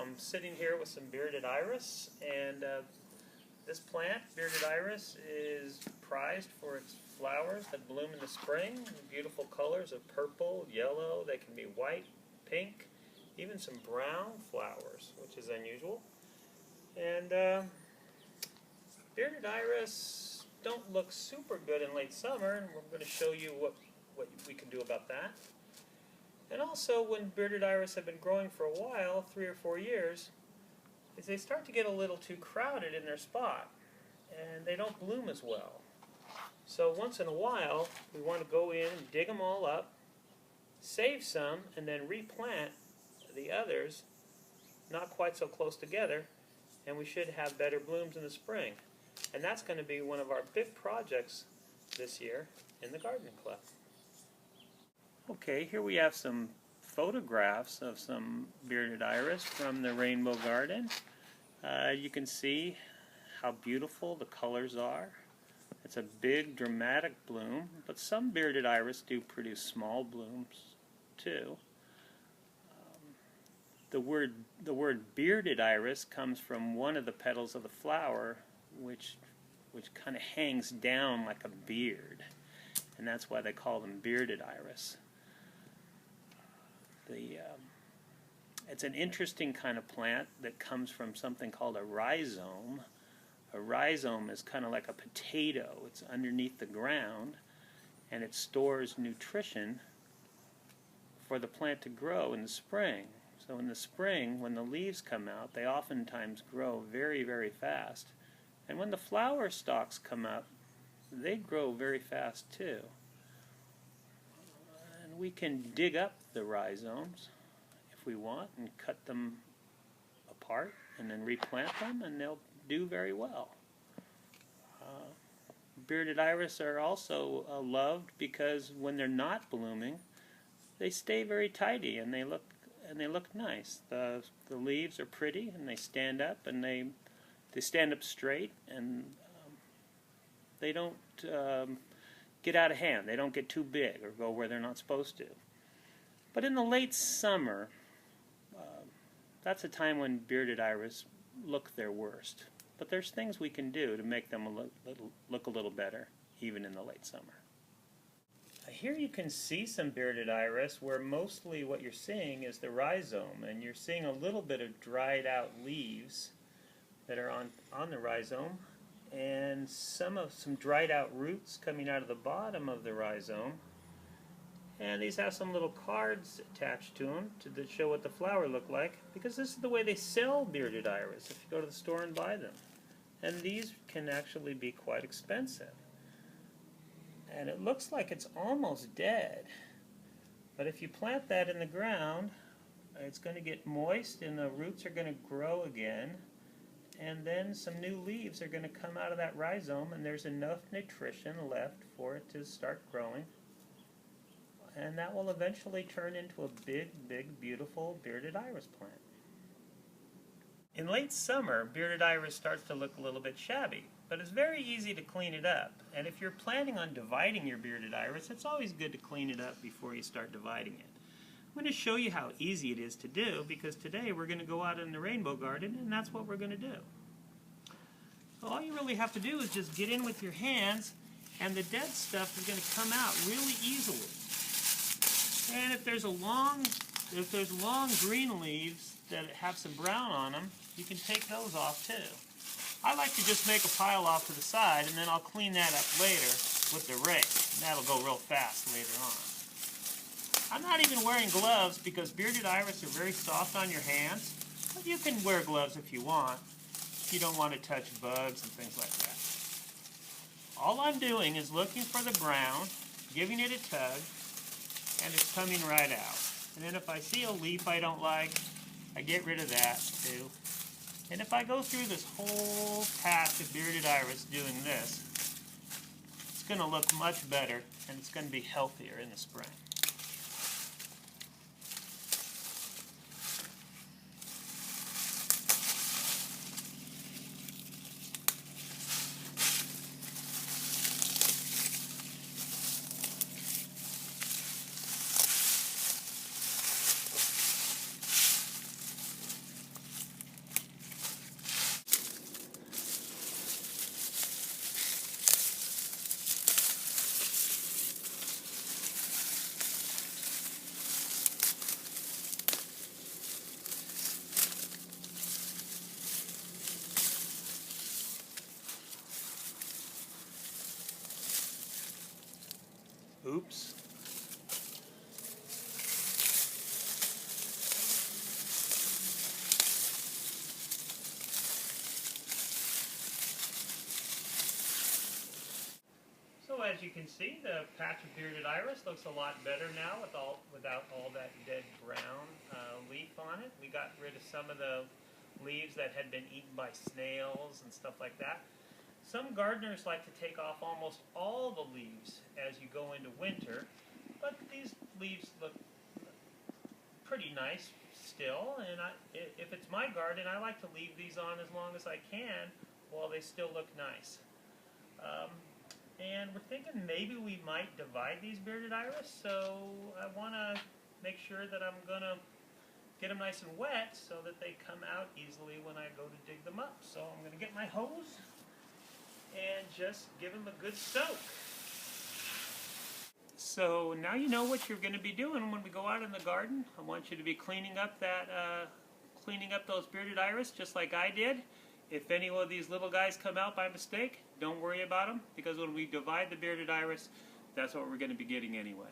I'm sitting here with some bearded iris, and this plant, bearded iris, is prized for its flowers that bloom in the spring, beautiful colors of purple, yellow. They can be white, pink, even some brown flowers, which is unusual. And bearded iris don't look super good in late summer, and we're going to show you what we can do about that. And also, when bearded iris have been growing for a while, 3 or 4 years, is they start to get a little too crowded in their spot, and they don't bloom as well. So once in a while, we want to go in and dig them all up, save some, and then replant the others, not quite so close together, and we should have better blooms in the spring. And that's going to be one of our big projects this year in the Gardening Club. Okay, here we have some photographs of some bearded iris from the Rainbow Garden. You can see how beautiful the colors are. It's a big dramatic bloom, but some bearded iris do produce small blooms too. The word bearded iris comes from one of the petals of the flower, which kind of hangs down like a beard, and that's why they call them bearded iris. It's an interesting kind of plant that comes from something called a rhizome. A rhizome is kind of like a potato. It's underneath the ground, and it stores nutrition for the plant to grow in the spring. So in the spring, when the leaves come out, they oftentimes grow very, very fast. And when the flower stalks come up, they grow very fast too. And we can dig up the rhizomes if we want and cut them apart and then replant them, and they'll do very well. Bearded iris are also loved because when they're not blooming, they stay very tidy and they look nice. The leaves are pretty and they stand up, and they stand up straight, and they don't get out of hand. They don't get too big or go where they're not supposed to. But in the late summer, that's a time when bearded iris look their worst. But there's things we can do to make them look a little better, even in the late summer. Here you can see some bearded iris where mostly what you're seeing is the rhizome, and you're seeing a little bit of dried out leaves that are on the rhizome, and some dried out roots coming out of the bottom of the rhizome. And these have some little cards attached to them to show what the flower looked like, because this is the way they sell bearded iris if you go to the store and buy them. And these can actually be quite expensive. And it looks like it's almost dead. But if you plant that in the ground, it's going to get moist and the roots are going to grow again. And then some new leaves are going to come out of that rhizome, and there's enough nutrition left for it to start growing. And that will eventually turn into a big, big, beautiful bearded iris plant. In late summer, bearded iris starts to look a little bit shabby, but it's very easy to clean it up. And if you're planning on dividing your bearded iris, it's always good to clean it up before you start dividing it. I'm going to show you how easy it is to do, because today we're going to go out in the Rainbow Garden, and that's what we're going to do. So all you really have to do is just get in with your hands, and the dead stuff is going to come out really easily. And if there's long green leaves that have some brown on them, you can take those off too. I like to just make a pile off to the side, and then I'll clean that up later with the rake. And that'll go real fast later on. I'm not even wearing gloves because bearded iris are very soft on your hands, but you can wear gloves if you want. You don't want to touch bugs and things like that. All I'm doing is looking for the brown, giving it a tug, and it's coming right out. And then if I see a leaf I don't like, I get rid of that too. And if I go through this whole patch of bearded iris doing this, it's going to look much better, and it's going to be healthier in the spring. as you can see, the patch of bearded iris looks a lot better now without all that dead brown leaf on it. We got rid of some of the leaves that had been eaten by snails and stuff like that. Some gardeners like to take off almost all the leaves as you go into winter, but these leaves look pretty nice still, and if it's my garden, I like to leave these on as long as I can while they still look nice. And we're thinking maybe we might divide these bearded iris, so I want to make sure that I'm going to get them nice and wet so that they come out easily when I go to dig them up. So I'm going to get my hose and just give them a good soak. So now you know what you're going to be doing when we go out in the garden. I want you to be cleaning up those bearded iris just like I did. If any of these little guys come out by mistake, don't worry about them, because when we divide the bearded iris, that's what we're going to be getting anyway.